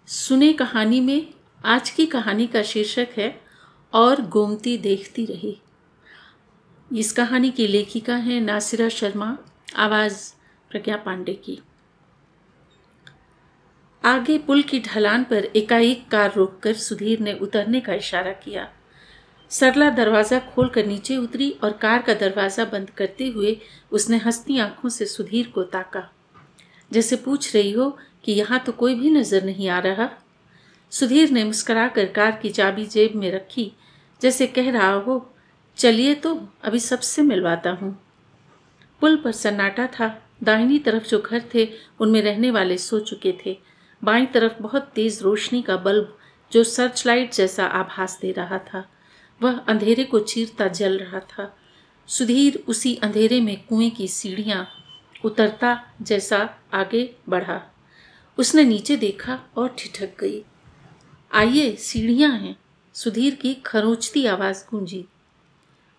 सुने कहानी में आज की कहानी का शीर्षक है और गोमती देखती रही। इस कहानी की लेखिका है नासिरा शर्मा, आवाज़ प्रज्ञा पांडे की। आगे पुल की ढलान पर एकाएक कार रोककर सुधीर ने उतरने का इशारा किया। सरला दरवाज़ा खोलकर नीचे उतरी और कार का दरवाज़ा बंद करते हुए उसने हंसती आंखों से सुधीर को ताका, जैसे पूछ रही हो कि यहाँ तो कोई भी नजर नहीं आ रहा। सुधीर ने मुस्कुराकर कार की चाबी जेब में रखी, जैसे कह रहा हो, चलिए तो अभी सबसे मिलवाता हूँ। पुल पर सन्नाटा था। दाहिनी तरफ जो घर थे उनमें रहने वाले सो चुके थे। बाईं तरफ बहुत तेज रोशनी का बल्ब जो सर्चलाइट जैसा आभास दे रहा था, वह अंधेरे को चीरता जल रहा था। सुधीर उसी अंधेरे में कुएं की सीढ़ियाँ उतरता जैसा आगे बढ़ा। उसने नीचे देखा और ठिठक गई। आइए, सीढ़ियाँ हैं, सुधीर की खरोंचती आवाज़ गूंजी।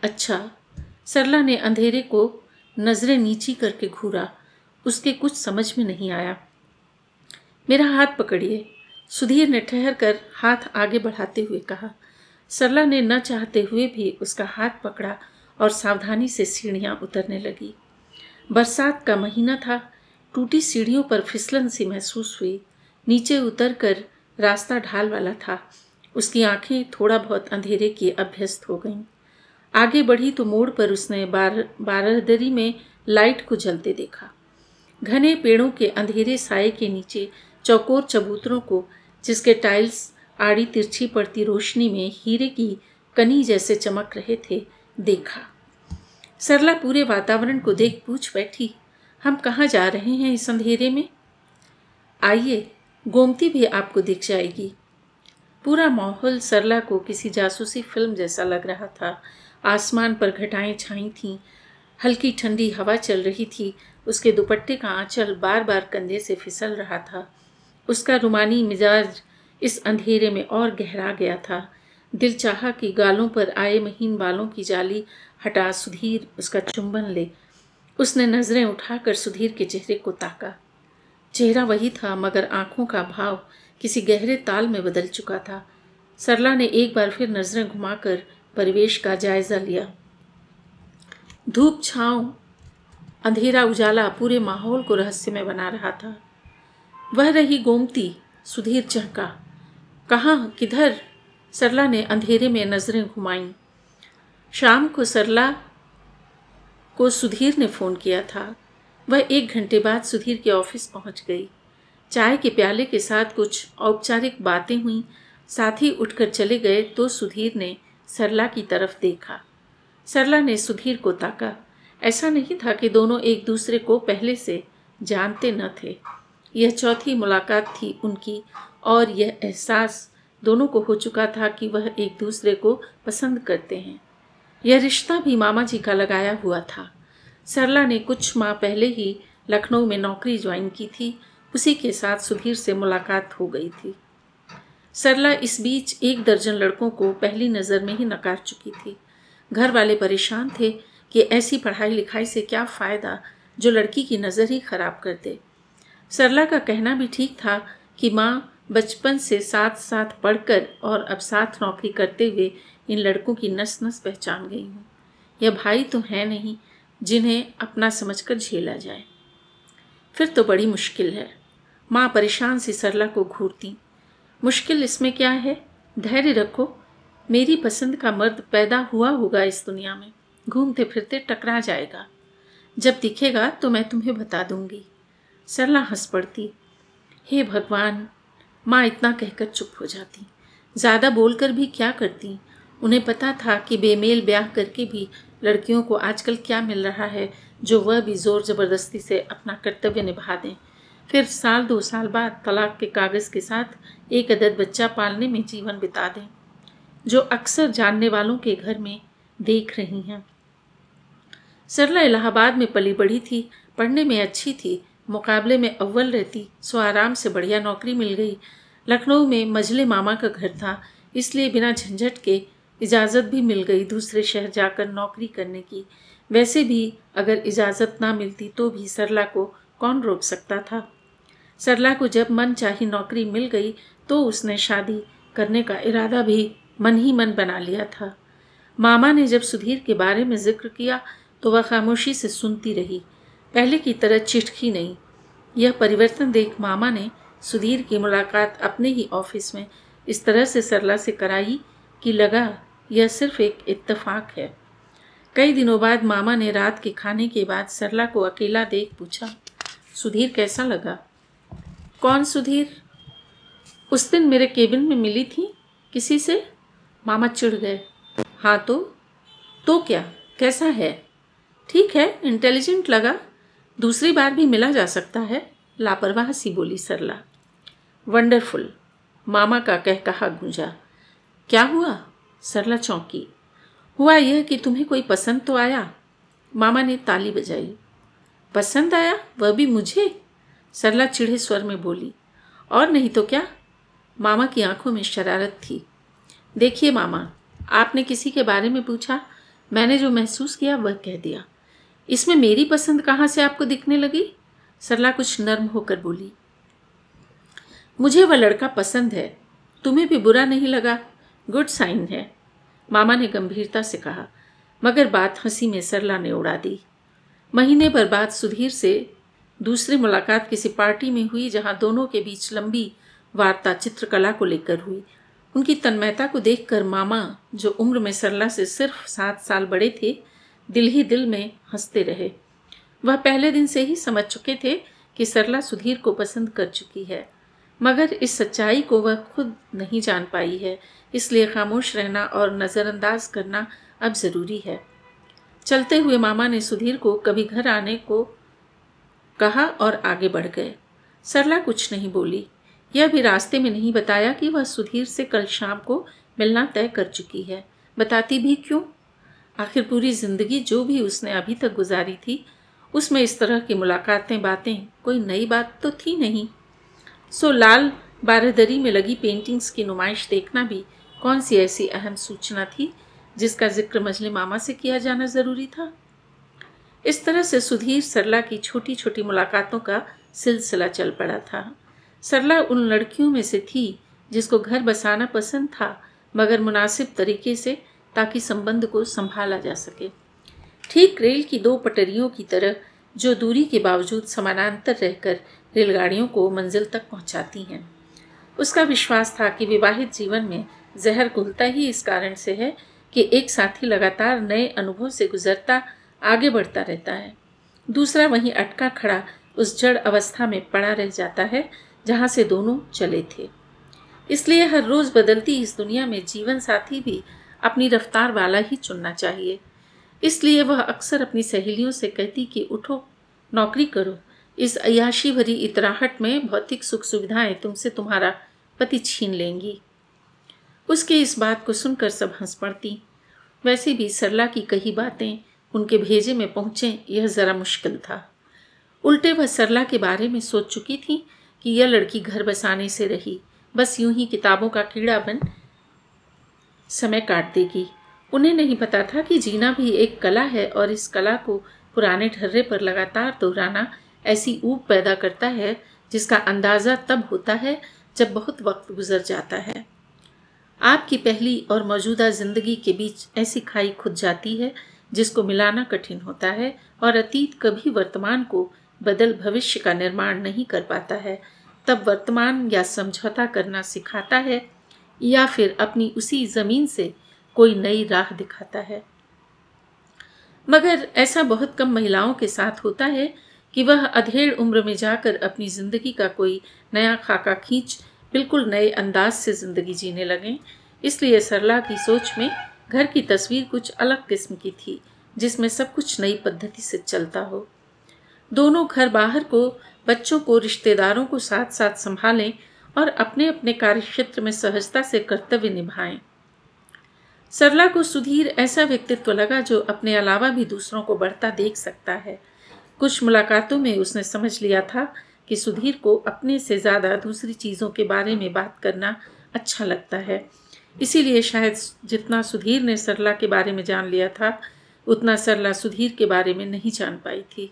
अच्छा। सरला ने अंधेरे को नजरें नीची करके घूरा। उसके कुछ समझ में नहीं आया। मेरा हाथ पकड़िए, सुधीर ने ठहर कर हाथ आगे बढ़ाते हुए कहा। सरला ने न चाहते हुए भी उसका हाथ पकड़ा और सावधानी से सीढ़ियाँ उतरने लगी। बरसात का महीना था। टूटी सीढ़ियों पर फिसलन सी महसूस हुई। नीचे उतरकर रास्ता ढाल वाला था। उसकी आंखें थोड़ा बहुत अंधेरे की अभ्यस्त हो गईं। आगे बढ़ी तो मोड़ पर उसने बारहदरी में लाइट को जलते देखा। घने पेड़ों के अंधेरे साए के नीचे चौकोर चबूतरों को, जिसके टाइल्स आड़ी तिरछी पड़ती रोशनी में हीरे की कनी जैसे चमक रहे थे, देखा। सरला पूरे वातावरण को देख पूछ बैठी, हम कहाँ जा रहे हैं इस अंधेरे में? आइए, गोमती भी आपको दिख जाएगी। पूरा माहौल सरला को किसी जासूसी फिल्म जैसा लग रहा था। आसमान पर घटाएं छाई थीं, हल्की ठंडी हवा चल रही थी। उसके दुपट्टे का आंचल बार बार कंधे से फिसल रहा था। उसका रुमानी मिजाज इस अंधेरे में और गहरा गया था। दिल चाहा कि गालों पर आए महीन बालों की जाली हटा सुधीर उसका चुंबन ले। उसने नजरें उठाकर सुधीर के चेहरे को ताका। चेहरा वही था, मगर आंखों का भाव किसी गहरे ताल में बदल चुका था। सरला ने एक बार फिर नजरें घुमाकर परिवेश का जायजा लिया। धूप छांव, अंधेरा उजाला पूरे माहौल को रहस्यमय बना रहा था। वह रही गोमती, सुधीर चहका। कहाँ, किधर? सरला ने अंधेरे में नजरें घुमाईं। शाम को सरला को सुधीर ने फ़ोन किया था। वह 1 घंटे बाद सुधीर के ऑफिस पहुंच गई। चाय के प्याले के साथ कुछ औपचारिक बातें हुईं। साथ ही उठकर चले गए तो सुधीर ने सरला की तरफ देखा। सरला ने सुधीर को ताका। ऐसा नहीं था कि दोनों एक दूसरे को पहले से जानते न थे। यह चौथी मुलाकात थी उनकी, और यह एहसास दोनों को हो चुका था कि वह एक दूसरे को पसंद करते हैं। यह रिश्ता भी मामा जी का लगाया हुआ था। सरला ने कुछ माह पहले ही लखनऊ में नौकरी ज्वाइन की थी। उसी के साथ सुधीर से मुलाकात हो गई थी। सरला इस बीच 1 दर्जन लड़कों को पहली नज़र में ही नकार चुकी थी। घर वाले परेशान थे कि ऐसी पढ़ाई लिखाई से क्या फ़ायदा जो लड़की की नज़र ही खराब कर दे। सरला का कहना भी ठीक था कि माँ बचपन से साथ साथ पढ़कर और अब साथ नौकरी करते हुए इन लड़कों की नस नस पहचान गई हूँ। यह भाई तो है नहीं जिन्हें अपना समझकर झेला जाए। फिर तो बड़ी मुश्किल है। माँ परेशान सी सरला को घूरती। मुश्किल इसमें क्या है? धैर्य रखो। मेरी पसंद का मर्द पैदा हुआ होगा इस दुनिया में, घूमते फिरते टकरा जाएगा। जब दिखेगा तो मैं तुम्हें बता दूंगी। सरला हंस पड़ती। हे भगवान! माँ इतना कहकर चुप हो जाती। ज़्यादा बोलकर भी क्या करती? उन्हें पता था कि बेमेल ब्याह करके भी लड़कियों को आजकल क्या मिल रहा है जो वह भी ज़ोर ज़बरदस्ती से अपना कर्तव्य निभा दें, फिर 1-2 साल बाद तलाक के कागज़ के साथ एक अदद बच्चा पालने में जीवन बिता दें, जो अक्सर जानने वालों के घर में देख रही हैं। सरला इलाहाबाद में पली बढ़ी थी, पढ़ने में अच्छी थी, मुकाबले में अव्वल रहती, सो आराम से बढ़िया नौकरी मिल गई। लखनऊ में मजले मामा का घर था, इसलिए बिना झंझट के इजाज़त भी मिल गई दूसरे शहर जाकर नौकरी करने की। वैसे भी अगर इजाज़त ना मिलती तो भी सरला को कौन रोक सकता था। सरला को जब मन चाही नौकरी मिल गई तो उसने शादी करने का इरादा भी मन ही मन बना लिया था। मामा ने जब सुधीर के बारे में जिक्र किया तो वह खामोशी से सुनती रही, पहले की तरह चिढ़ी नहीं। यह परिवर्तन देख मामा ने सुधीर की मुलाकात अपने ही ऑफिस में इस तरह से सरला से कराई कि लगा यह सिर्फ एक इत्तेफाक है। कई दिनों बाद मामा ने रात के खाने के बाद सरला को अकेला देख पूछा, सुधीर कैसा लगा? कौन सुधीर? उस दिन मेरे केबिन में मिली थी किसी से? मामा चिढ़ गए। हाँ तो क्या, कैसा है? ठीक है, इंटेलिजेंट लगा, दूसरी बार भी मिला जा सकता है, लापरवाह सी बोली सरला। वंडरफुल, मामा का कहा गूंजा। क्या हुआ? सरला चौंकी। हुआ यह कि तुम्हें कोई पसंद तो आया। मामा ने ताली बजाई। पसंद आया? वह भी मुझे? सरला चिढ़े स्वर में बोली। और नहीं तो क्या? मामा की आंखों में शरारत थी। देखिए मामा, आपने किसी के बारे में पूछा, मैंने जो महसूस किया वह कह दिया। इसमें मेरी पसंद कहाँ से आपको दिखने लगी? सरला कुछ नर्म होकर बोली। मुझे वह लड़का पसंद है, तुम्हें भी बुरा नहीं लगा, गुड साइन है, मामा ने गंभीरता से कहा। मगर बात हंसी में सरला ने उड़ा दी। महीने भर बाद सुधीर से दूसरी मुलाकात किसी पार्टी में हुई जहां दोनों के बीच लंबी वार्ता चित्रकला को लेकर हुई। उनकी तन्मयता को देखकर मामा, जो उम्र में सरला से सिर्फ 7 साल बड़े थे, दिल ही दिल में हंसते रहे। वह पहले दिन से ही समझ चुके थे कि सरला सुधीर को पसंद कर चुकी है, मगर इस सच्चाई को वह खुद नहीं जान पाई है, इसलिए खामोश रहना और नज़रअंदाज करना अब ज़रूरी है। चलते हुए मामा ने सुधीर को कभी घर आने को कहा और आगे बढ़ गए। सरला कुछ नहीं बोली, यह भी रास्ते में नहीं बताया कि वह सुधीर से कल शाम को मिलना तय कर चुकी है। बताती भी क्यों? आखिर पूरी जिंदगी जो भी उसने अभी तक गुजारी थी, उसमें इस तरह की मुलाकातें, बातें कोई नई बात तो थी नहीं। सो लाल बारहदरी में लगी पेंटिंग्स की नुमाइश देखना भी कौन सी ऐसी अहम सूचना थी जिसका जिक्र मजले मामा से किया जाना ज़रूरी था? इस तरह से सुधीर सरला की छोटी छोटी मुलाकातों का सिलसिला चल पड़ा था। सरला उन लड़कियों में से थी जिसको घर बसाना पसंद था, मगर मुनासिब तरीके से, ताकि संबंध को संभाला जा सके। ठीक रेल की 2 पटरियों की तरह जो दूरी के बावजूद समानांतर रहकर रेलगाड़ियों को मंजिल तक पहुंचाती हैं। उसका विश्वास था कि विवाहित जीवन में जहर घुलता ही इस कारण से है कि एक साथी लगातार नए अनुभव से गुजरता आगे बढ़ता रहता है, दूसरा वहीं अटका खड़ा उस जड़ अवस्था में पड़ा रह जाता है जहाँ से दोनों चले थे। इसलिए हर रोज़ बदलती इस दुनिया में जीवन साथी भी अपनी रफ्तार वाला ही चुनना चाहिए। इसलिए वह अक्सर अपनी सहेलियों से कहती कि उठो, नौकरी करो, इस अय्याशी भरी इतराहट में भौतिक सुख सुविधाएं तुमसे तुम्हारा पति छीन लेंगी। उसकी इस बात को सुनकर सब हंस पड़ती। वैसे भी सरला की कही बातें उनके भेजे में पहुँचें यह ज़रा मुश्किल था। उल्टे वह सरला के बारे में सोच चुकी थी कि यह लड़की घर बसाने से रही, बस यूं ही किताबों का कीड़ा बन समय काट देगी। उन्हें नहीं पता था कि जीना भी एक कला है और इस कला को पुराने ढर्रे पर लगातार दोहराना ऐसी ऊब पैदा करता है जिसका अंदाज़ा तब होता है जब बहुत वक्त गुजर जाता है। आपकी पहली और मौजूदा ज़िंदगी के बीच ऐसी खाई खुद जाती है जिसको मिलाना कठिन होता है, और अतीत कभी वर्तमान को बदल भविष्य का निर्माण नहीं कर पाता है। तब वर्तमान या समझौता करना सिखाता है या फिर अपनी उसी ज़मीन से कोई नई राह दिखाता है। मगर ऐसा बहुत कम महिलाओं के साथ होता है कि वह अधेड़ उम्र में जाकर अपनी ज़िंदगी का कोई नया खाका खींच बिल्कुल नए अंदाज से ज़िंदगी जीने लगें। इसलिए सरला की सोच में घर की तस्वीर कुछ अलग किस्म की थी, जिसमें सब कुछ नई पद्धति से चलता हो। दोनों घर बाहर को, बच्चों को, रिश्तेदारों को साथ साथ संभालें और अपने अपने कार्यक्षेत्र में सहजता से कर्तव्य निभाएं। सरला को सुधीर ऐसा व्यक्तित्व लगा जो अपने अलावा भी दूसरों को बढ़ता देख सकता है। कुछ मुलाकातों में उसने समझ लिया था कि सुधीर को अपने से ज़्यादा दूसरी चीज़ों के बारे में बात करना अच्छा लगता है। इसीलिए शायद जितना सुधीर ने सरला के बारे में जान लिया था, उतना सरला सुधीर के बारे में नहीं जान पाई थी।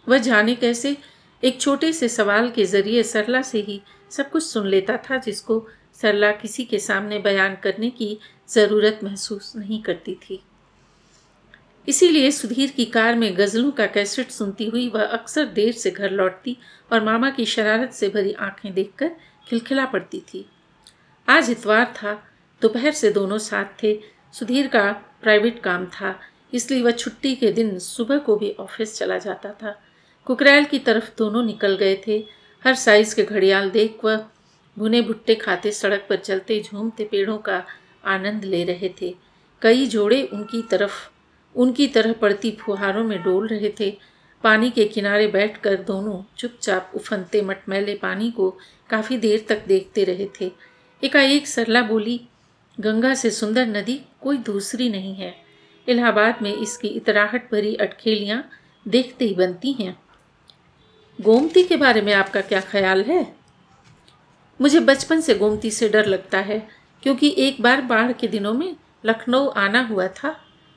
वह जाने कैसे, एक छोटे से सवाल के जरिए सरला से ही सब कुछ सुन लेता था, जिसको सरला किसी के सामने बयान करने की ज़रूरत महसूस नहीं करती थी। इसीलिए सुधीर की कार में गज़लों का कैसेट सुनती हुई वह अक्सर देर से घर लौटती और मामा की शरारत से भरी आंखें देखकर खिलखिला पड़ती थी। आज इतवार था, दोपहर से दोनों साथ थे। सुधीर का प्राइवेट काम था, इसलिए वह छुट्टी के दिन सुबह को भी ऑफिस चला जाता था। कुकरैल की तरफ दोनों निकल गए थे। हर साइज के घड़ियाल देख वह भुने भुट्टे खाते सड़क पर चलते झूमते पेड़ों का आनंद ले रहे थे। कई जोड़े उनकी तरह पड़ती फुहारों में डोल रहे थे। पानी के किनारे बैठकर दोनों चुपचाप उफनते मटमैले पानी को काफ़ी देर तक देखते रहे थे। एकाएक सरला बोली, गंगा से सुंदर नदी कोई दूसरी नहीं है। इलाहाबाद में इसकी इतराहट भरी अटखेलियाँ देखते ही बनती हैं। गोमती के बारे में आपका क्या ख्याल है? मुझे बचपन से गोमती से डर लगता है, क्योंकि एक बार बाढ़ के दिनों में लखनऊ आना हुआ था।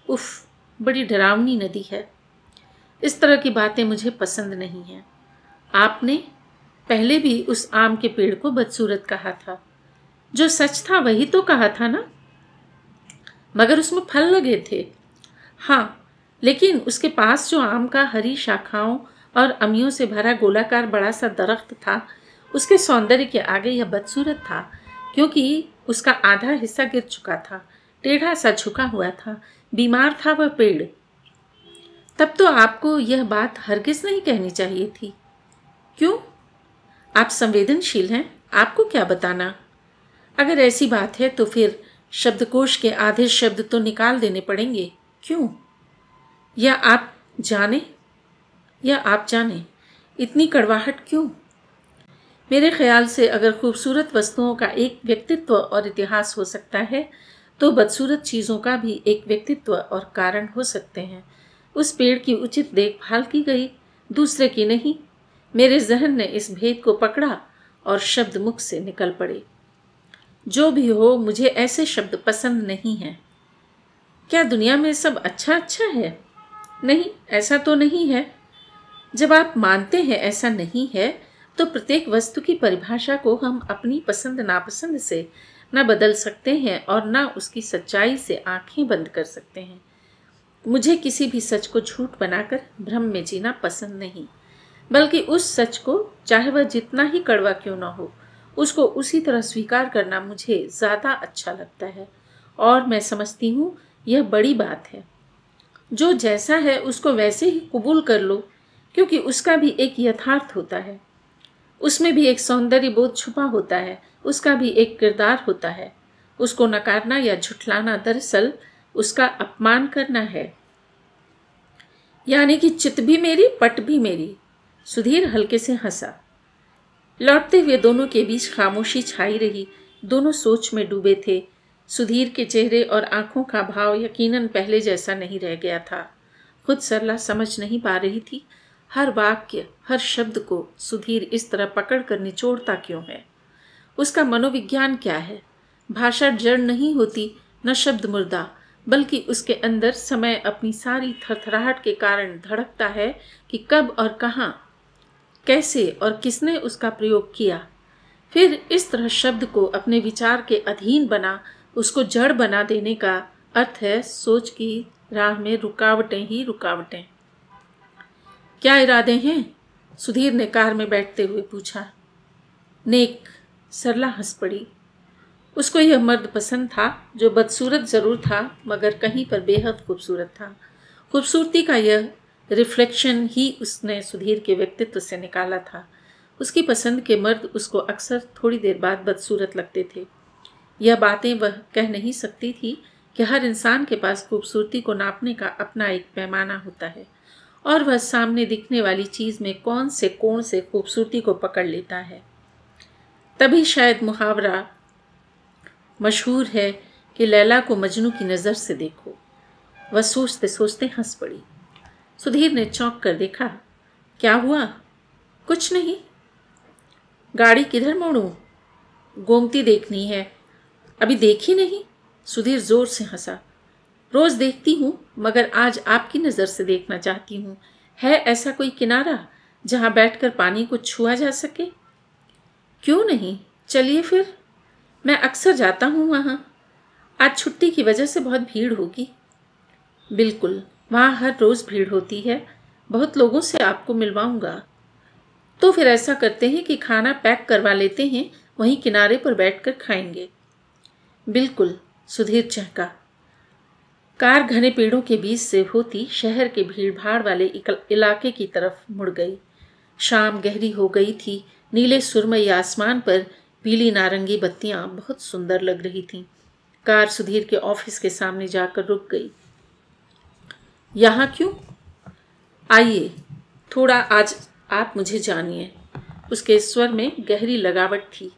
उफ, बड़ी डरावनी नदी है। इस तरह की बातें मुझे पसंद नहीं हैं। आपने पहले भी उस आम के पेड़ को बदसूरत कहा था। जो सच था वही तो कहा था ना? मगर उसमें फल लगे थे। हाँ, लेकिन उसके पास जो आम का हरी शाखाओं और अमियों से भरा गोलाकार बड़ा सा दरख्त था, उसके सौंदर्य के आगे यह बदसूरत था, क्योंकि उसका आधा हिस्सा गिर चुका था, टेढ़ा सा झुका हुआ था, बीमार था वह पेड़। तब तो आपको यह बात हरगिज नहीं कहनी चाहिए थी। क्यों? आप संवेदनशील हैं, आपको क्या बताना। अगर ऐसी बात है तो फिर शब्दकोश के आधे शब्द तो निकाल देने पड़ेंगे। क्यों? या आप जाने इतनी कड़वाहट क्यों? मेरे ख्याल से अगर खूबसूरत वस्तुओं का एक व्यक्तित्व और इतिहास हो सकता है, तो बदसूरत चीज़ों का भी एक व्यक्तित्व और कारण हो सकते हैं। उस पेड़ की उचित देखभाल की गई, दूसरे की नहीं। मेरे जहन ने इस भेद को पकड़ा और शब्द मुख से निकल पड़े। जो भी हो, मुझे ऐसे शब्द पसंद नहीं हैं। क्या दुनिया में सब अच्छा अच्छा है? नहीं, ऐसा तो नहीं है। जब आप मानते हैं ऐसा नहीं है, तो प्रत्येक वस्तु की परिभाषा को हम अपनी पसंद नापसंद से न बदल सकते हैं और न उसकी सच्चाई से आंखें बंद कर सकते हैं। मुझे किसी भी सच को झूठ बनाकर भ्रम में जीना पसंद नहीं, बल्कि उस सच को, चाहे वह जितना ही कड़वा क्यों न हो, उसको उसी तरह स्वीकार करना मुझे ज़्यादा अच्छा लगता है। और मैं समझती हूँ यह बड़ी बात है। जो जैसा है उसको वैसे ही कबूल कर लो, क्योंकि उसका भी एक यथार्थ होता है, उसमें भी एक सौंदर्य बोध छुपा होता है, उसका भी एक किरदार होता है। उसको नकारना या झुठलाना दरअसल उसका अपमान करना है। यानी कि चित भी मेरी, पट भी मेरी। सुधीर हल्के से हंसा। लौटते हुए दोनों के बीच खामोशी छाई रही। दोनों सोच में डूबे थे। सुधीर के चेहरे और आंखों का भाव यकीनन पहले जैसा नहीं रह गया था। खुद सरला समझ नहीं पा रही थी, हर वाक्य, हर शब्द को सुधीर इस तरह पकड़ कर निचोड़ता क्यों है। उसका मनोविज्ञान क्या है? भाषा जड़ नहीं होती, न शब्द मुर्दा, बल्कि उसके अंदर समय अपनी सारी थरथराहट के कारण धड़कता है कि कब और कहाँ, कैसे और किसने उसका प्रयोग किया। फिर इस तरह शब्द को अपने विचार के अधीन बना उसको जड़ बना देने का अर्थ है सोच की राह में रुकावटें ही रुकावटें। क्या इरादे हैं? सुधीर ने कार में बैठते हुए पूछा। नेक। सरला हंस पड़ी। उसको यह मर्द पसंद था जो बदसूरत जरूर था, मगर कहीं पर बेहद खूबसूरत था। खूबसूरती का यह रिफ्लेक्शन ही उसने सुधीर के व्यक्तित्व से निकाला था। उसकी पसंद के मर्द उसको अक्सर थोड़ी देर बाद बदसूरत लगते थे। यह बातें वह कह नहीं सकती थी कि हर इंसान के पास खूबसूरती को नापने का अपना एक पैमाना होता है और वह सामने दिखने वाली चीज़ में कौन से कोण से खूबसूरती को पकड़ लेता है। तभी शायद मुहावरा मशहूर है कि लैला को मजनू की नज़र से देखो। वह सोचते सोचते हंस पड़ी। सुधीर ने चौंक कर देखा। क्या हुआ? कुछ नहीं। गाड़ी किधर मोड़ूं? गोमती देखनी है। अभी देखी नहीं? सुधीर जोर से हंसा। रोज देखती हूँ, मगर आज आपकी नज़र से देखना चाहती हूँ। है ऐसा कोई किनारा जहाँ बैठकर पानी को छुआ जा सके? क्यों नहीं, चलिए फिर। मैं अक्सर जाता हूँ वहाँ। आज छुट्टी की वजह से बहुत भीड़ होगी। बिल्कुल, वहाँ हर रोज़ भीड़ होती है। बहुत लोगों से आपको मिलवाऊंगा। तो फिर ऐसा करते हैं कि खाना पैक करवा लेते हैं, वहीं किनारे पर बैठकर खाएंगे। बिल्कुल, सुधीर चहका। कार घने पेड़ों के बीच से होती शहर के भीड़भाड़ वाले इलाके की तरफ मुड़ गई। शाम गहरी हो गई थी। नीले सुरमई आसमान पर पीली नारंगी बत्तियां बहुत सुंदर लग रही थीं। कार सुधीर के ऑफिस के सामने जाकर रुक गई। यहाँ क्यों? आइए, थोड़ा आज आप मुझे जानिए। उसके स्वर में गहरी लगावट थी।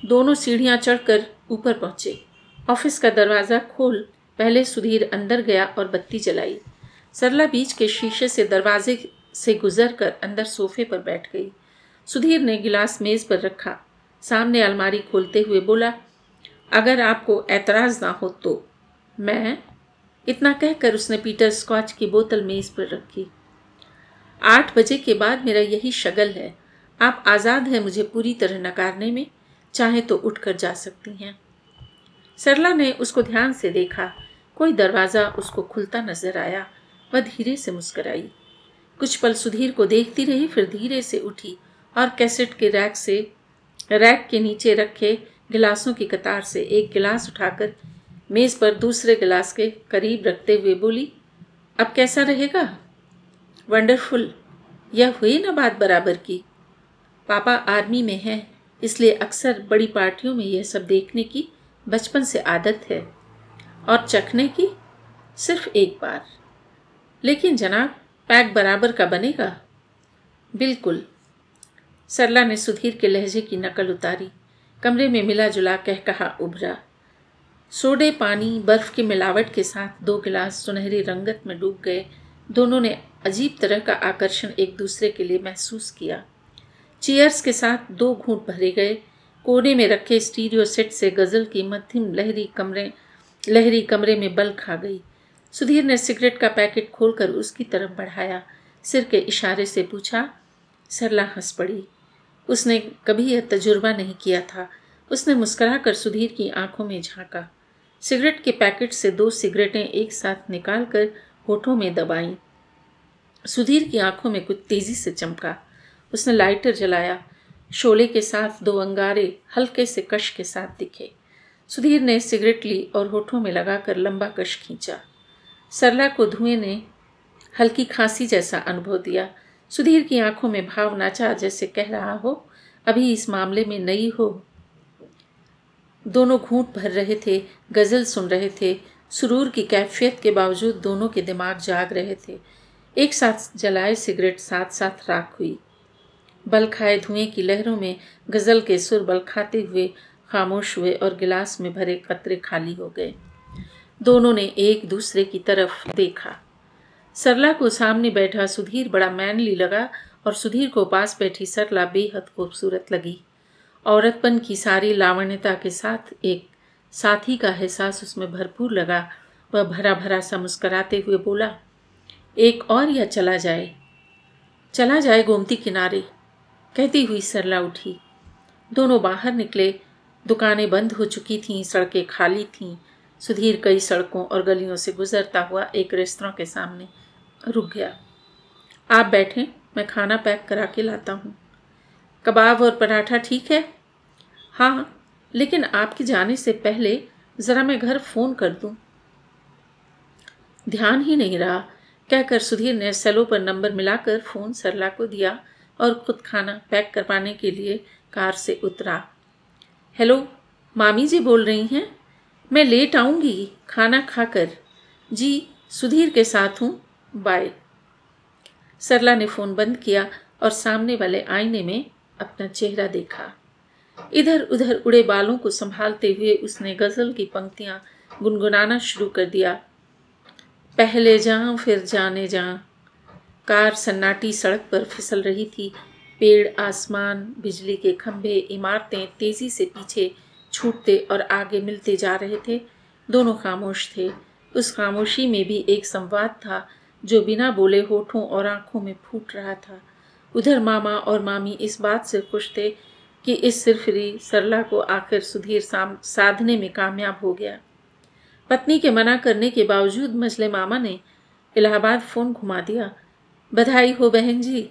दोनों सीढ़ियां चढ़कर ऊपर पहुंचे। ऑफिस का दरवाज़ा खोल पहले सुधीर अंदर गया और बत्ती जलाई। सरला बीच के शीशे से दरवाजे से गुजरकर अंदर सोफे पर बैठ गई। सुधीर ने गिलास मेज पर रखा। सामने अलमारी खोलते हुए बोला, अगर आपको ऐतराज़ ना हो तो। मैं? इतना कहकर उसने पीटर स्कॉच की बोतल मेज पर रखी। 8 बजे के बाद मेरा यही शगल है। आप आज़ाद हैं मुझे पूरी तरह नकारने में। चाहे तो उठकर जा सकती हैं। सरला ने उसको ध्यान से देखा। कोई दरवाज़ा उसको खुलता नजर आया। वह धीरे से मुस्कुराई। कुछ पल सुधीर को देखती रही, फिर धीरे से उठी और कैसेट के रैक के नीचे रखे गिलासों की कतार से एक गिलास उठाकर मेज पर दूसरे गिलास के करीब रखते हुए बोली, अब कैसा रहेगा? वंडरफुल। यह हुई ना बात बराबर की। पापा आर्मी में हैं, इसलिए अक्सर बड़ी पार्टियों में यह सब देखने की बचपन से आदत है, और चखने की सिर्फ एक बार। लेकिन जनाब, पैक बराबर का बनेगा? बिल्कुल। सरला ने सुधीर के लहजे की नकल उतारी। कमरे में मिला जुला कहकहा उभरा। सोडे पानी बर्फ की मिलावट के साथ 2 गिलास सुनहरी रंगत में डूब गए। दोनों ने अजीब तरह का आकर्षण एक दूसरे के लिए महसूस किया। चीयर्स के साथ 2 घूंट भरे गए। कोने में रखे स्टीरियो सेट से गज़ल की मध्यम लहरी कमरे में बल खा गई। सुधीर ने सिगरेट का पैकेट खोलकर उसकी तरफ बढ़ाया। सिर के इशारे से पूछा। सरला हंस पड़ी। उसने कभी यह तजुर्बा नहीं किया था। उसने मुस्कुराकर सुधीर की आंखों में झांका। सिगरेट के पैकेट से 2 सिगरेटें एक साथ निकालकर होठों में दबाईं। सुधीर की आंखों में कुछ तेजी से चमका। उसने लाइटर जलाया। शोले के साथ 2 अंगारे हल्के से कश के साथ दिखे। सुधीर ने सिगरेट ली और होठों में लगाकर लंबा कश खींचा। सरला को धुएं ने हल्की खांसी जैसा अनुभव दिया। सुधीर की आंखों में भाव नाचा, जैसे कह रहा हो, अभी इस मामले में नई हो। दोनों घूंट भर रहे थे, गज़ल सुन रहे थे। सुरूर की कैफियत के बावजूद दोनों के दिमाग जाग रहे थे। एक साथ जलाए सिगरेट साथ साथ राख हुई। बल खाए धुएं की लहरों में गज़ल के सुर बल खाते हुए खामोश हुए और गिलास में भरे कतरे खाली हो गए। दोनों ने एक दूसरे की तरफ देखा। सरला को सामने बैठा सुधीर बड़ा मैनली लगा और सुधीर को पास बैठी सरला बेहद खूबसूरत लगी। औरतपन की सारी लावण्यता के साथ एक साथी का एहसास उसमें भरपूर लगा। वह भरा भरा सा मुस्कुराते हुए बोला, एक और या चला जाए? चला जाए गोमती किनारे। कहती हुई सरला उठी। दोनों बाहर निकले। दुकानें बंद हो चुकी थीं, सड़कें खाली थीं। सुधीर कई सड़कों और गलियों से गुजरता हुआ एक रेस्तरां के सामने रुक गया। आप बैठें, मैं खाना पैक करा के लाता हूँ। कबाब और पराठा ठीक है? हाँ, लेकिन आपके जाने से पहले ज़रा मैं घर फ़ोन कर दूँ। ध्यान ही नहीं रहा, कहकर सुधीर ने सेलो पर नंबर मिलाकर फ़ोन सरला को दिया और खुद खाना पैक करवाने के लिए कार से उतरा। हेलो, मामी जी बोल रही हैं? मैं लेट आऊँगी खाना खाकर। जी, सुधीर के साथ हूँ, बाय। सरला ने फ़ोन बंद किया और सामने वाले आईने में अपना चेहरा देखा। इधर उधर उड़े बालों को संभालते हुए उसने गज़ल की पंक्तियाँ गुनगुनाना शुरू कर दिया। पहले जाऊँ फिर जाने जाऊँ। कार सन्नाटी सड़क पर फिसल रही थी। पेड़, आसमान, बिजली के खंभे, इमारतें तेज़ी से पीछे छूटते और आगे मिलते जा रहे थे। दोनों खामोश थे। उस खामोशी में भी एक संवाद था जो बिना बोले होठों और आंखों में फूट रहा था। उधर मामा और मामी इस बात से खुश थे कि इस सिरफिरी सरला को आखिर सुधीर साधने में कामयाब हो गया। पत्नी के मना करने के बावजूद मझले मामा ने इलाहाबाद फ़ोन घुमा दिया। बधाई हो बहन जी।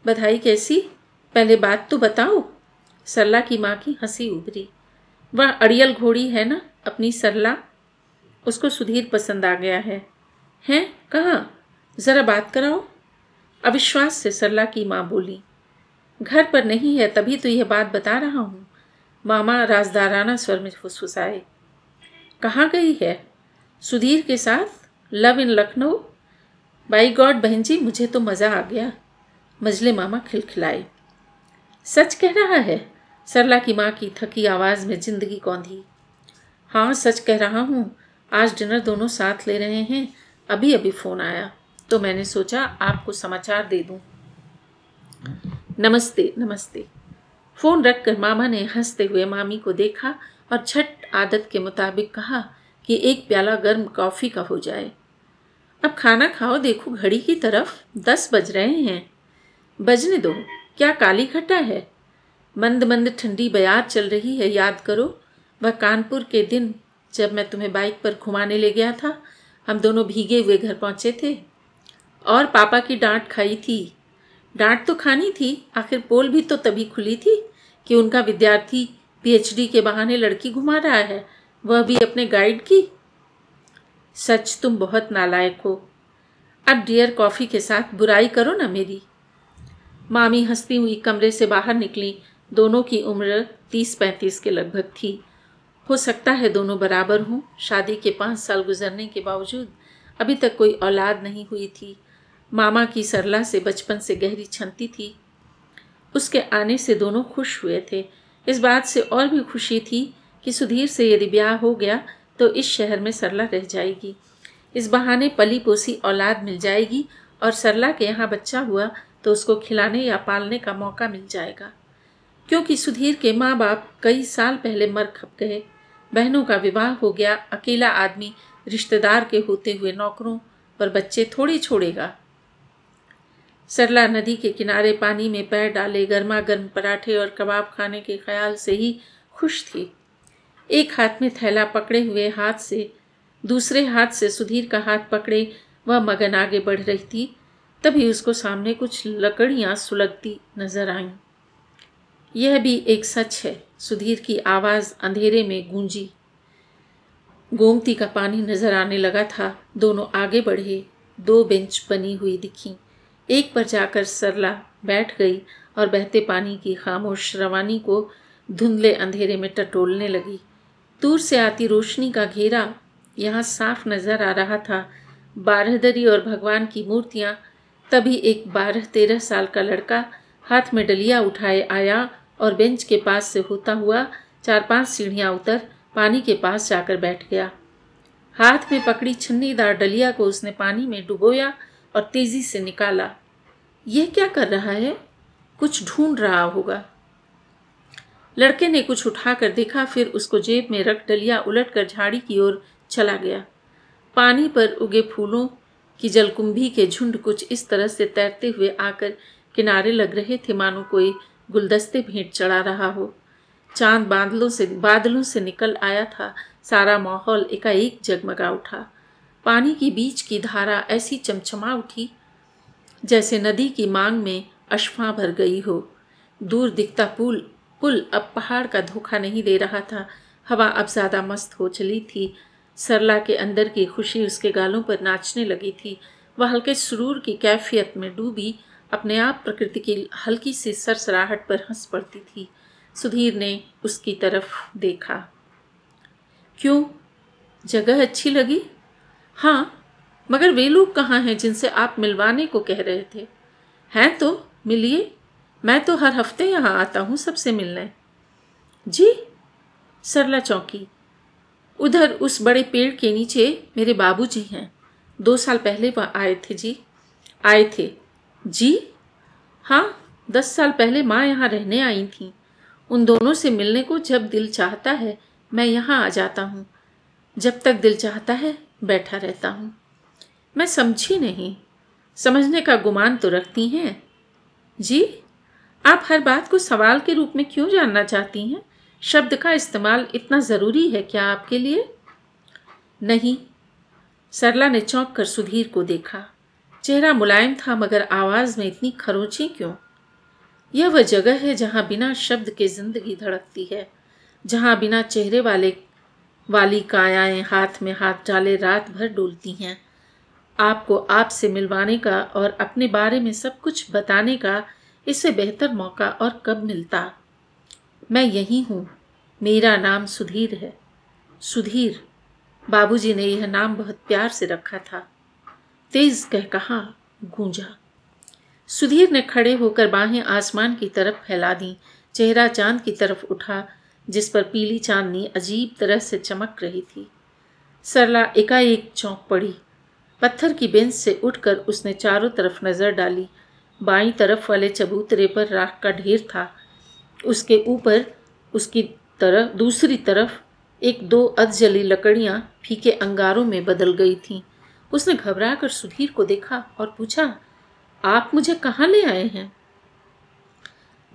बधाई कैसी? पहले बात तो बताओ। सरला की माँ की हंसी उभरी। वह अड़ियल घोड़ी है ना अपनी सरला, उसको सुधीर पसंद आ गया है। हैं? कहाँ? ज़रा बात कराओ। अविश्वास से सरला की माँ बोली। घर पर नहीं है तभी तो यह बात बता रहा हूँ। मामा राजदाराना स्वर में फुसफुसाए। कहाँ गई है? सुधीर के साथ love in Lucknow. By God बहन जी, मुझे तो मज़ा आ गया। मजले मामा खिलखिलाए। सच कह रहा है? सरला की माँ की थकी आवाज़ में जिंदगी कौंधी। हाँ सच कह रहा हूँ। आज डिनर दोनों साथ ले रहे हैं। अभी अभी फ़ोन आया तो मैंने सोचा आपको समाचार दे दूँ। नमस्ते नमस्ते। फ़ोन रखकर मामा ने हंसते हुए मामी को देखा और झट आदत के मुताबिक कहा कि एक प्याला गर्म कॉफ़ी का हो जाए। अब खाना खाओ, देखो घड़ी की तरफ 10 बज रहे हैं। बजने दो, क्या काली खट्टा है? मंद मंद ठंडी बयार चल रही है। याद करो वह कानपुर के दिन जब मैं तुम्हें बाइक पर घुमाने ले गया था। हम दोनों भीगे हुए घर पहुंचे थे और पापा की डांट खाई थी। डांट तो खानी थी, आखिर पोल भी तो तभी खुली थी कि उनका विद्यार्थी पीएचडी के बहाने लड़की घुमा रहा है, वह भी अपने गाइड की। सच तुम बहुत नालायक हो। अब डियर कॉफ़ी के साथ बुराई करो ना मेरी। मामी हंसती हुई कमरे से बाहर निकली। दोनों की उम्र 30-35 के लगभग थी। हो सकता है दोनों बराबर हों। शादी के 5 साल गुजरने के बावजूद अभी तक कोई औलाद नहीं हुई थी। मामा की सरला से बचपन से गहरी छनती थी। उसके आने से दोनों खुश हुए थे। इस बात से और भी खुशी थी कि सुधीर से यदि ब्याह हो गया तो इस शहर में सरला रह जाएगी। इस बहाने पली पोसी औलाद मिल जाएगी और सरला के यहाँ बच्चा हुआ तो उसको खिलाने या पालने का मौका मिल जाएगा। क्योंकि सुधीर के माँ बाप कई साल पहले मर खप गए। बहनों का विवाह हो गया। अकेला आदमी रिश्तेदार के होते हुए नौकरों पर बच्चे थोड़ी छोड़ेगा। सरला नदी के किनारे पानी में पैर डाले गर्मा गर्म पराठे और कबाब खाने के ख्याल से ही खुश थी। एक हाथ में थैला पकड़े हुए हाथ से दूसरे हाथ से सुधीर का हाथ पकड़े वह मगन आगे बढ़ रही थी। तभी उसको सामने कुछ लकड़ियां सुलगती नजर आईं। यह भी एक सच है, सुधीर की आवाज़ अंधेरे में गूंजी। गोमती का पानी नजर आने लगा था। दोनों आगे बढ़े। 2 बेंच बनी हुई दिखीं। एक पर जाकर सरला बैठ गई और बहते पानी की खामोश रवानी को धुंधले अंधेरे में टटोलने लगी। दूर से आती रोशनी का घेरा यहाँ साफ नजर आ रहा था। बारहदरी और भगवान की मूर्तियाँ। तभी एक 12-13 साल का लड़का हाथ में डलिया उठाए आया और बेंच के पास से होता हुआ 4-5 सीढ़ियाँ उतर पानी के पास जाकर बैठ गया। हाथ में पकड़ी छन्नीदार डलिया को उसने पानी में डुबोया और तेजी से निकाला। यह क्या कर रहा है? कुछ ढूंढ रहा होगा। लड़के ने कुछ उठाकर देखा, फिर उसको जेब में रख डलिया उलटकर झाड़ी की ओर चला गया। पानी पर उगे फूलों की जलकुंभी के झुंड कुछ इस तरह से तैरते हुए आकर किनारे लग रहे थे मानो कोई गुलदस्ते भेंट चढ़ा रहा हो। चांद बादलों से निकल आया था। सारा माहौल एकाएक जगमगा उठा। पानी की बीच की धारा ऐसी चमचमा उठी जैसे नदी की मांग में अश्फां भर गई हो। दूर दिखता पुल अब पहाड़ का धोखा नहीं दे रहा था। हवा अब ज़्यादा मस्त हो चली थी। सरला के अंदर की खुशी उसके गालों पर नाचने लगी थी। वह हल्के सुरूर की कैफियत में डूबी अपने आप प्रकृति की हल्की सी सरसराहट पर हंस पड़ती थी। सुधीर ने उसकी तरफ देखा। क्यों, जगह अच्छी लगी? हाँ, मगर वे लोग कहाँ हैं जिनसे आप मिलवाने को कह रहे थे? हैं तो मिलिए, मैं तो हर हफ्ते यहाँ आता हूँ सबसे मिलने। जी? सरला चौंकी। उधर उस बड़े पेड़ के नीचे मेरे बाबूजी हैं। 2 साल पहले वह आए थे जी। आए थे? जी? हाँ, 10 साल पहले माँ यहाँ रहने आई थीं। उन दोनों से मिलने को जब दिल चाहता है मैं यहाँ आ जाता हूँ। जब तक दिल चाहता है बैठा रहता हूँ। मैं समझी नहीं। समझने का गुमान तो रखती हैं? जी, आप हर बात को सवाल के रूप में क्यों जानना चाहती हैं? शब्द का इस्तेमाल इतना ज़रूरी है क्या आपके लिए? नहीं। सरला ने चौंक कर सुधीर को देखा। चेहरा मुलायम था मगर आवाज़ में इतनी खरोंची क्यों? यह वह जगह है जहाँ बिना शब्द के जिंदगी धड़कती है, जहाँ बिना चेहरे वाली कायाएं हाथ में हाथ डाले रात भर डोलती हैं। आपको आपसे मिलवाने का और अपने बारे में सब कुछ बताने का इससे बेहतर मौका और कब मिलता। मैं यही हूँ। मेरा नाम सुधीर है। सुधीर। बाबूजी ने यह नाम बहुत प्यार से रखा था। तेज कह कहा गूंजा। सुधीर ने खड़े होकर बाहें आसमान की तरफ फैला दी। चेहरा चांद की तरफ उठा जिस पर पीली चांदनी अजीब तरह से चमक रही थी। सरला एकाएक चौंक पड़ी। पत्थर की बेंच से उठकर उसने चारों तरफ नजर डाली। बाईं तरफ वाले चबूतरे पर राख का ढेर था। उसके ऊपर उसकी तरफ दूसरी तरफ एक दो अधजली लकड़ियां फीके अंगारों में बदल गई थीं। उसने घबराकर सुधीर को देखा और पूछा, आप मुझे कहाँ ले आए हैं?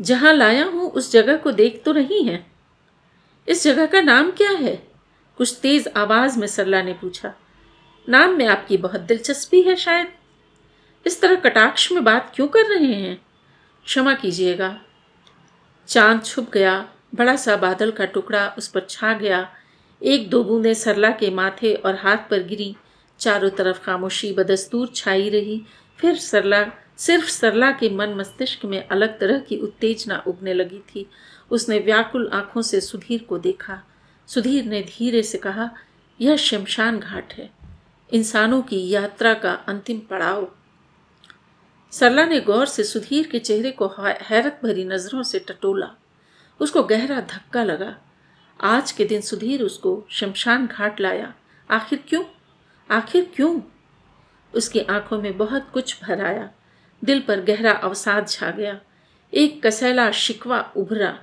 जहाँ लाया हूँ उस जगह को देख तो रही हैं। इस जगह का नाम क्या है? कुछ तेज आवाज में सरला ने पूछा। नाम में आपकी बहुत दिलचस्पी है शायद। इस तरह कटाक्ष में बात क्यों कर रहे हैं? क्षमा कीजिएगा। चांद छुप गया। बड़ा सा बादल का टुकड़ा उस पर छा गया। एक दो बूंदें सरला के माथे और हाथ पर गिरी। चारों तरफ खामोशी बदस्तूर छाई रही। फिर सिर्फ सरला के मन मस्तिष्क में अलग तरह की उत्तेजना उगने लगी थी। उसने व्याकुल आंखों से सुधीर को देखा। सुधीर ने धीरे से कहा, यह शमशान घाट है, इंसानों की यात्रा का अंतिम पड़ाव। सरला ने गौर से सुधीर के चेहरे को हैरत भरी नजरों से टटोला। उसको गहरा धक्का लगा। आज के दिन सुधीर उसको शमशान घाट लाया। आखिर क्यों? आखिर क्यों? उसकी आंखों में बहुत कुछ भर आया। दिल पर गहरा अवसाद छा गया। एक कसैला शिकवा उभरा।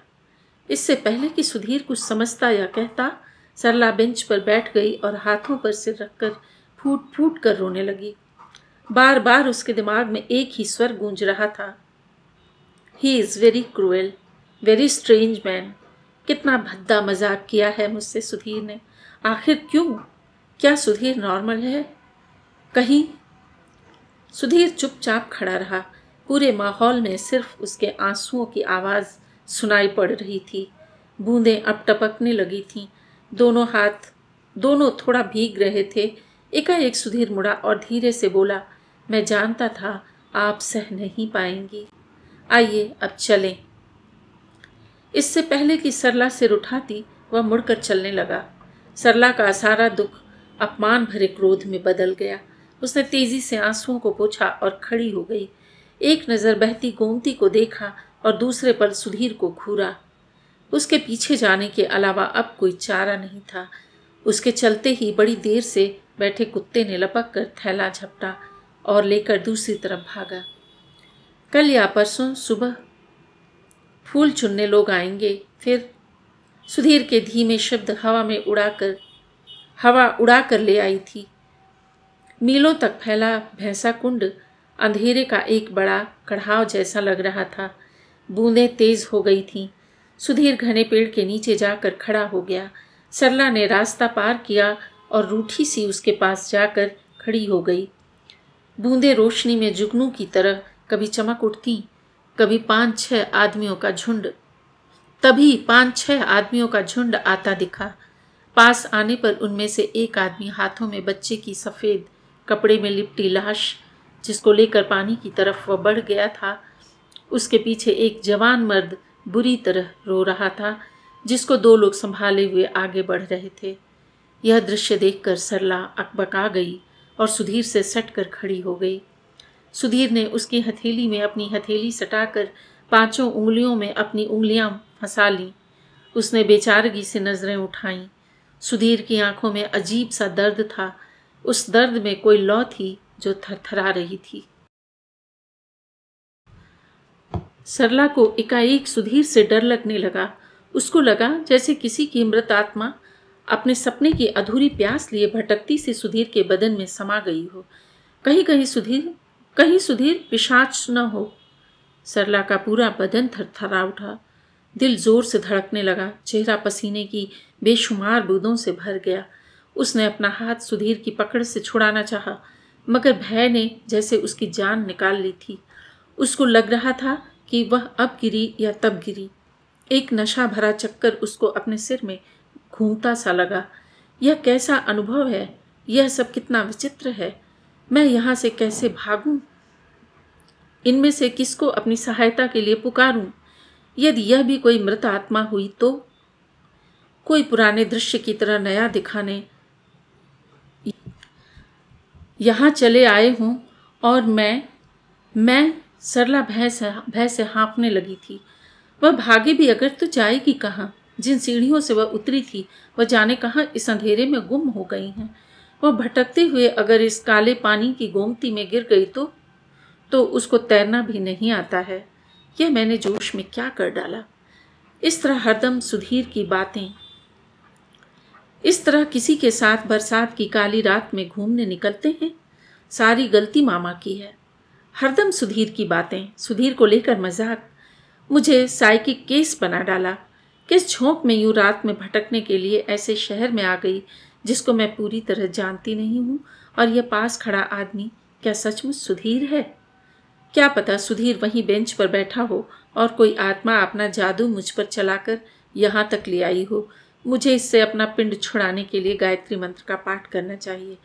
इससे पहले कि सुधीर कुछ समझता या कहता, सरला बेंच पर बैठ गई और हाथों पर सिर रखकर फूट फूट कर रोने लगी। बार बार उसके दिमाग में एक ही स्वर गूंज रहा था, he is very cruel, very strange man. कितना भद्दा मजाक किया है मुझसे सुधीर ने। आखिर क्यों? क्या सुधीर नॉर्मल है? कहीं? सुधीर चुपचाप खड़ा रहा। पूरे माहौल में सिर्फ उसके आंसुओं की आवाज़ सुनाई पड़ रही थी। बूंदें अब टपकने लगी थीं। दोनों थोड़ा भीग रहे थे। एकाएक सुधीर मुड़ा और धीरे से बोला, मैं जानता था आप सह नहीं पाएंगी। आइए अब चलें। इससे पहले कि सरला सिर उठाती, वह मुड़कर चलने लगा। सरला का सारा दुख अपमान भरे क्रोध में बदल गया। उसने तेजी से आंसुओं को पोंछा और खड़ी हो गई। एक नज़र बहती गोमती को देखा और दूसरे पल सुधीर को घूरा। उसके पीछे जाने के अलावा अब कोई चारा नहीं था। उसके चलते ही बड़ी देर से बैठे कुत्ते ने लपक कर थैला झपटा और लेकर दूसरी तरफ भागा। कल या परसों सुबह फूल चुनने लोग आएंगे। फिर सुधीर के धीमे शब्द हवा उड़ाकर ले आई थी। मीलों तक फैला भैंसा कुंड अंधेरे का एक बड़ा कढ़ाव जैसा लग रहा था। बूंदें तेज हो गई थीं। सुधीर घने पेड़ के नीचे जाकर खड़ा हो गया। सरला ने रास्ता पार किया और रूठी सी उसके पास जाकर खड़ी हो गई। बूंदें रोशनी में जुगनू की तरह कभी चमक उठती, कभी 5-6 आदमियों का झुंड आता दिखा। पास आने पर उनमें से एक आदमी हाथों में बच्चे की सफ़ेद कपड़े में लिपटी लाश, जिसको लेकर पानी की तरफ वह बढ़ गया था। उसके पीछे एक जवान मर्द बुरी तरह रो रहा था, जिसको 2 लोग संभाले हुए आगे बढ़ रहे थे। यह दृश्य देखकर सरला अकबका गई और सुधीर से सटकर खड़ी हो गई। सुधीर ने उसकी हथेली में अपनी हथेली सटाकर 5 उंगलियों में अपनी उंगलियां फंसा लीं। उसने बेचारगी से नजरें उठाईं। सुधीर की आंखों में अजीब सा दर्द था। उस दर्द में कोई लौ थी जो थरथरा रही थी। सरला को एकाएक सुधीर से डर लगने लगा। उसको लगा जैसे किसी की मृत आत्मा अपने सपने की अधूरी प्यास लिए भटकती से सुधीर के बदन में समा गई हो। कहीं सुधीर पिशाच न हो। सरला का पूरा बदन थरथरा उठा, दिल जोर से धड़कने लगा, चेहरा पसीने की बेशुमार बूंदों से भर गया। उसने अपना हाथ सुधीर की पकड़ से छुड़ाना चाहा, मगर भय ने जैसे उसकी जान निकाल ली थी। उसको लग रहा था कि वह अब गिरी या तब गिरी। एक नशा भरा चक्कर उसको अपने सिर में घूमता सा लगा। यह कैसा अनुभव है? यह सब कितना विचित्र है। मैं यहाँ से कैसे भागूं? इनमें से किसको अपनी सहायता के लिए पुकारूं? यदि यह भी कोई मृत आत्मा हुई तो? कोई पुराने दृश्य की तरह नया दिखाने यहाँ चले आए हों और मैं सरला भय से हाँफने लगी थी। वह भागे भी अगर तो जाएगी कहाँ? जिन सीढ़ियों से वह उतरी थी वह जाने कहाँ इस अंधेरे में गुम हो गई हैं। वह भटकते हुए अगर इस काले पानी की गोमती में गिर गई तो उसको तैरना भी नहीं आता है। यह मैंने जोश में क्या कर डाला? इस तरह हरदम सुधीर की बातें, इस तरह किसी के साथ बरसात की काली रात में घूमने निकलते हैं। सारी गलती मामा की है। हरदम सुधीर की बातें, सुधीर को लेकर मजाक। मुझे साइकिक केस बना डाला। किस झोंक में यूं रात में भटकने के लिए ऐसे शहर में आ गई जिसको मैं पूरी तरह जानती नहीं हूँ। और यह पास खड़ा आदमी क्या सचमुच सुधीर है? क्या पता सुधीर वहीं बेंच पर बैठा हो और कोई आत्मा अपना जादू मुझ पर चलाकर यहाँ तक ले आई हो। मुझे इससे अपना पिंड छुड़ाने के लिए गायत्री मंत्र का पाठ करना चाहिए,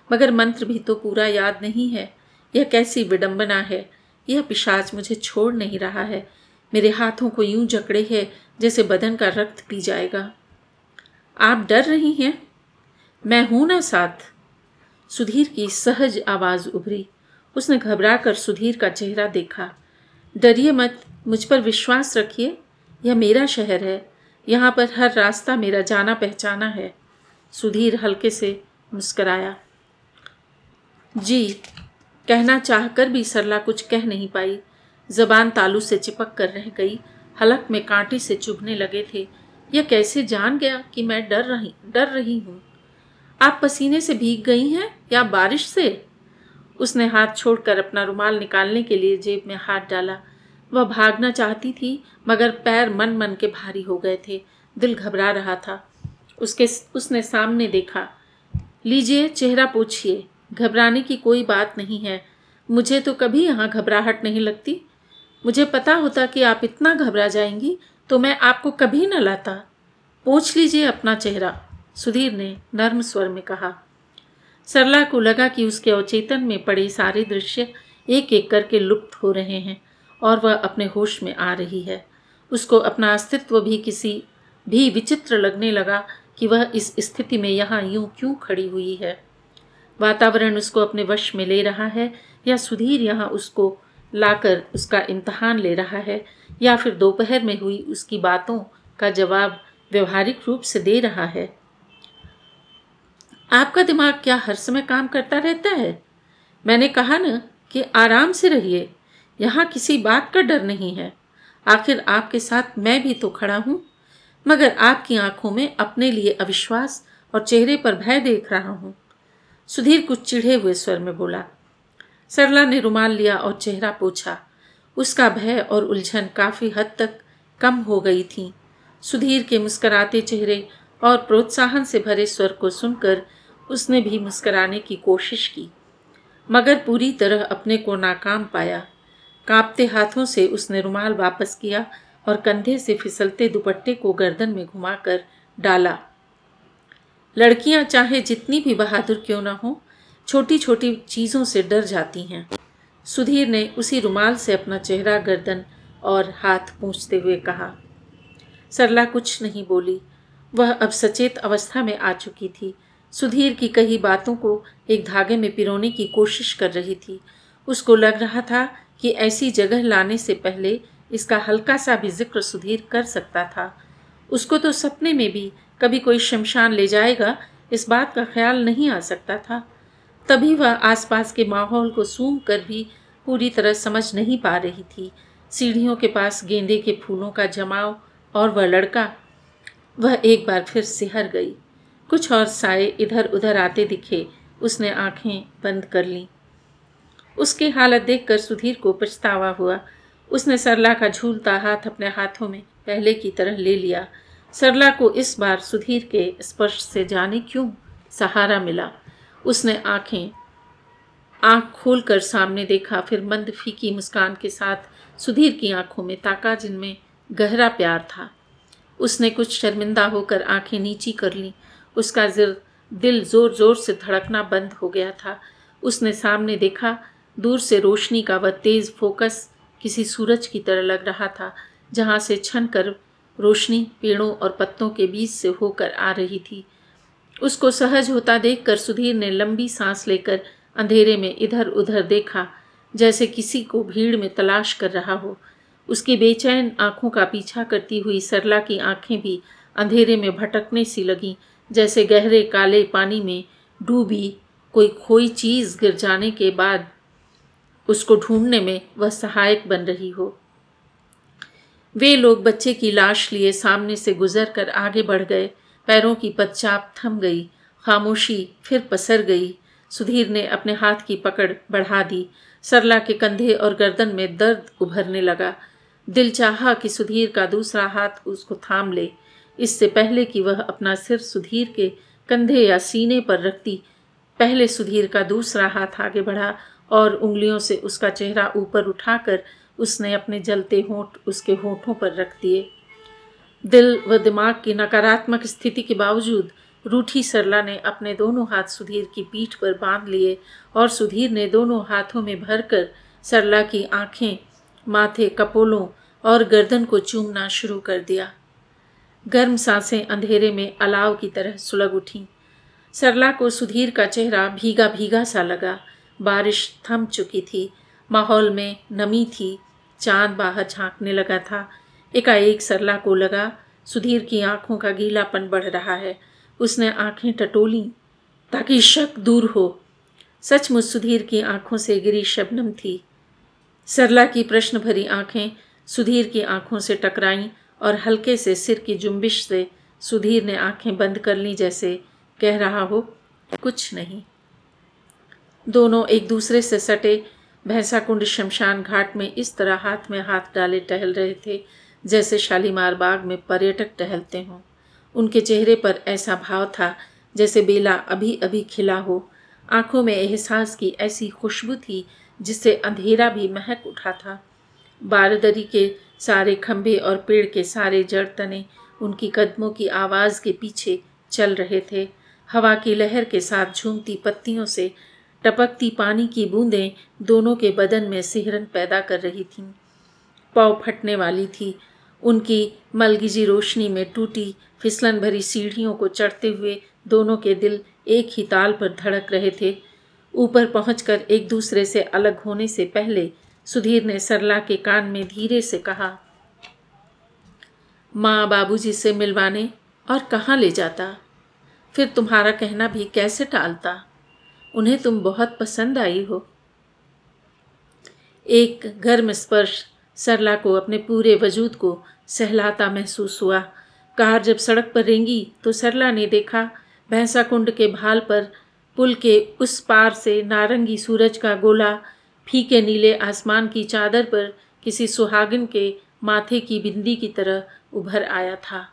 मगर मंत्र भी तो पूरा याद नहीं है। यह कैसी विडंबना है। यह पिशाच मुझे छोड़ नहीं रहा है। मेरे हाथों को यूं जकड़े है जैसे बदन का रक्त पी जाएगा। आप डर रही हैं? मैं हूं ना साथ। सुधीर की सहज आवाज उभरी। उसने घबरा कर सुधीर का चेहरा देखा। डरिए मत, मुझ पर विश्वास रखिए। यह मेरा शहर है। यहाँ पर हर रास्ता मेरा जाना पहचाना है। सुधीर हल्के से मुस्कराया। जी, कहना चाहकर भी सरला कुछ कह नहीं पाई। जबान तालू से चिपक कर रह गई। हलक में कांटे से चुभने लगे थे। यह कैसे जान गया कि मैं डर रही हूँ? आप पसीने से भीग गई हैं या बारिश से? उसने हाथ छोड़कर अपना रुमाल निकालने के लिए जेब में हाथ डाला। वह भागना चाहती थी, मगर पैर मन मन के भारी हो गए थे। दिल घबरा रहा था। उसने सामने देखा। लीजिए, चेहरा पोंछिए। घबराने की कोई बात नहीं है। मुझे तो कभी यहाँ घबराहट नहीं लगती। मुझे पता होता कि आप इतना घबरा जाएंगी तो मैं आपको कभी न लाता। पोंछ लीजिए अपना चेहरा, सुधीर ने नर्म स्वर में कहा। सरला को लगा कि उसके अवचेतन में पड़े सारे दृश्य एक एक करके लुप्त हो रहे हैं और वह अपने होश में आ रही है। उसको अपना अस्तित्व भी किसी भी विचित्र लगने लगा कि वह इस स्थिति में यहाँ यूं क्यों खड़ी हुई है। वातावरण उसको अपने वश में ले रहा है या सुधीर यहाँ उसको लाकर उसका इम्तहान ले रहा है, या फिर दोपहर में हुई उसकी बातों का जवाब व्यवहारिक रूप से दे रहा है। आपका दिमाग क्या हर समय काम करता रहता है? मैंने कहा न कि आराम से रहिए। यहाँ किसी बात का डर नहीं है। आखिर आपके साथ मैं भी तो खड़ा हूँ। मगर आपकी आंखों में अपने लिए अविश्वास और चेहरे पर भय देख रहा हूँ। सुधीर कुछ चिढ़े हुए स्वर में बोला। सरला ने रुमाल लिया और चेहरा पोंछा। उसका भय और उलझन काफी हद तक कम हो गई थी। सुधीर के मुस्कुराते चेहरे और प्रोत्साहन से भरे स्वर को सुनकर उसने भी मुस्कुराने की कोशिश की, मगर पूरी तरह अपने को नाकाम पाया। कांपते हाथों से उसने रुमाल वापस किया और कंधे से फिसलते दुपट्टे को गर्दन में घुमाकर डाला। लड़कियां चाहे जितनी भी बहादुर क्यों न हो, छोटी छोटी चीज़ों से डर जाती हैं। सुधीर ने उसी रुमाल से अपना चेहरा, गर्दन और हाथ पोंछते हुए कहा। सरला कुछ नहीं बोली। वह अब सचेत अवस्था में आ चुकी थी। सुधीर की कही बातों को एक धागे में पिरोने की कोशिश कर रही थी। उसको लग रहा था कि ऐसी जगह लाने से पहले इसका हल्का सा भी जिक्र सुधीर कर सकता था। उसको तो सपने में भी कभी कोई शमशान ले जाएगा इस बात का ख्याल नहीं आ सकता था। तभी वह आसपास के माहौल को सूंघ कर भी पूरी तरह समझ नहीं पा रही थी। सीढ़ियों के पास गेंदे के फूलों का जमाव और वह लड़का, वह एक बार फिर सिहर गई। कुछ और साए इधर उधर आते दिखे। उसने आंखें बंद कर लीं। उसकी हालत देखकर सुधीर को पछतावा हुआ। उसने सरला का झूलता हाथ अपने हाथों में पहले की तरह ले लिया। सरला को इस बार सुधीर के स्पर्श से जाने क्यों सहारा मिला। उसने आंख खोलकर सामने देखा, फिर मंद फीकी मुस्कान के साथ सुधीर की आंखों में ताका, जिनमें गहरा प्यार था। उसने कुछ शर्मिंदा होकर आंखें नीची कर लीं। उसका दिल जोर जोर से धड़कना बंद हो गया था। उसने सामने देखा, दूर से रोशनी का वह तेज फोकस किसी सूरज की तरह लग रहा था, जहाँ से छन कर रोशनी पेड़ों और पत्तों के बीच से होकर आ रही थी। उसको सहज होता देखकर सुधीर ने लंबी सांस लेकर अंधेरे में इधर उधर देखा, जैसे किसी को भीड़ में तलाश कर रहा हो। उसकी बेचैन आंखों का पीछा करती हुई सरला की आंखें भी अंधेरे में भटकने सी लगीं, जैसे गहरे काले पानी में डूबी कोई खोई चीज गिर जाने के बाद उसको ढूंढने में वह सहायक बन रही हो। वे लोग बच्चे की लाश लिए सामने से गुजर कर आगे बढ़ गए। पैरों की पदचाप थम गई, खामोशी फिर पसर गई। सुधीर ने अपने हाथ की पकड़ बढ़ा दी। सरला के कंधे और गर्दन में दर्द उभरने लगा। दिल चाहा कि सुधीर का दूसरा हाथ उसको थाम ले, इससे पहले कि वह अपना सिर सुधीर के कंधे या सीने पर रखती। पहले सुधीर का दूसरा हाथ आगे बढ़ा और उंगलियों से उसका चेहरा ऊपर उठाकर उसने अपने जलते होंठ उसके होठों पर रख दिए। दिल व दिमाग की नकारात्मक स्थिति के बावजूद रूठी सरला ने अपने दोनों हाथ सुधीर की पीठ पर बांध लिए और सुधीर ने दोनों हाथों में भरकर सरला की आंखें, माथे, कपोलों और गर्दन को चूमना शुरू कर दिया। गर्म सांसें अंधेरे में अलाव की तरह सुलग उठीं। सरला को सुधीर का चेहरा भीगा भीगा सा लगा। बारिश थम चुकी थी, माहौल में नमी थी, चांद बाहर झांकने लगा था। एकाएक सरला को लगा सुधीर की आंखों का गीलापन बढ़ रहा है। उसने आंखें टटोलीं ताकि शक दूर हो। सचमुच सुधीर की आंखों से गिरी शबनम थी। सरला की प्रश्न भरी आंखें सुधीर की आंखों से टकराईं और हल्के से सिर की जुम्बिश से सुधीर ने आंखें बंद कर लीं, जैसे कह रहा हो कुछ नहीं। दोनों एक दूसरे से सटे भैंसाकुंड शमशान घाट में इस तरह हाथ में हाथ डाले टहल रहे थे, जैसे शालीमार बाग में पर्यटक टहलते हों। उनके चेहरे पर ऐसा भाव था जैसे बेला अभी अभी खिला हो। आंखों में एहसास की ऐसी खुशबू थी जिससे अंधेरा भी महक उठा था। बारदरी के सारे खंभे और पेड़ के सारे जड़ तने उनकी कदमों की आवाज़ के पीछे चल रहे थे। हवा की लहर के साथ झूमती पत्तियों से टपकती पानी की बूंदें दोनों के बदन में सिहरन पैदा कर रही थीं। पाँव फटने वाली थी। उनकी मलगिजी रोशनी में टूटी फिसलन भरी सीढ़ियों को चढ़ते हुए दोनों के दिल एक ही ताल पर धड़क रहे थे। ऊपर पहुंचकर एक दूसरे से अलग होने से पहले सुधीर ने सरला के कान में धीरे से कहा, माँ बाबूजी से मिलवाने और कहाँ ले जाता, फिर तुम्हारा कहना भी कैसे टालता। उन्हें तुम बहुत पसंद आई हो। एक गर्म स्पर्श सरला को अपने पूरे वजूद को सहलाता महसूस हुआ। कार जब सड़क पर रेंगी तो सरला ने देखा भैंसाकुंड के भाल पर पुल के उस पार से नारंगी सूरज का गोला फीके नीले आसमान की चादर पर किसी सुहागिन के माथे की बिंदी की तरह उभर आया था।